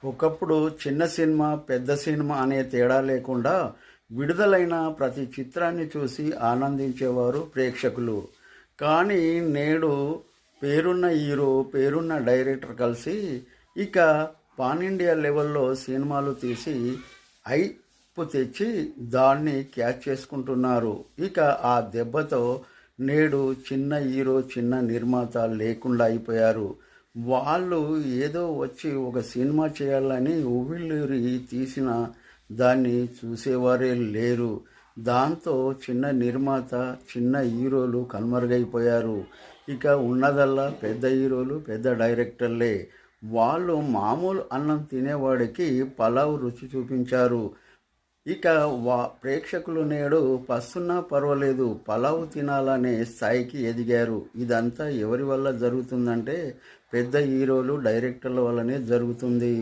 ఒకప్పుడు చిన్న సినిమా, పెద్ద సినిమా అనే తేడా లేకుండా విడుదలైన ప్రతి చిత్రాన్ని చూసి ఆనందించేవారు ప్రేక్షకులు. కానీ నేడు పేరున్న హీరో, పేరున్న డైరెక్టర్ కలిసి ఇక పాన్ ఇండియా లెవెల్లో సినిమాలు తీసి హైప్ తెచ్చి దాన్ని క్యాచ్ చేసుకుంటున్నారు. ఇక ఆ దెబ్బతో నేడు చిన్న హీరో, చిన్న నిర్మాత లేకుండా అయిపోయారు. వాళ్ళు ఏదో వచ్చి ఒక సినిమా చేయాలని ఉవ్విళ్ళూరి తీసిన దాన్ని చూసేవారే లేరు. దాంతో చిన్న నిర్మాత, చిన్న హీరోలు కనుమరుగైపోయారు. ఇక ఉన్నదల్లా పెద్ద హీరోలు, పెద్ద డైరెక్టర్లే. వాళ్ళు మామూలు అన్నం తినేవాడికి పలావ్ రుచి చూపించారు. ఇక ప్రేక్షకులు నేడు పస్తున్నా పర్వాలేదు పలావ్ తినాలనే స్థాయికి ఎదిగారు. ఇదంతా ఎవరి వల్ల జరుగుతుందంటే పెద్ద హీరోలు, డైరెక్టర్ల వల్లనే జరుగుతుంది.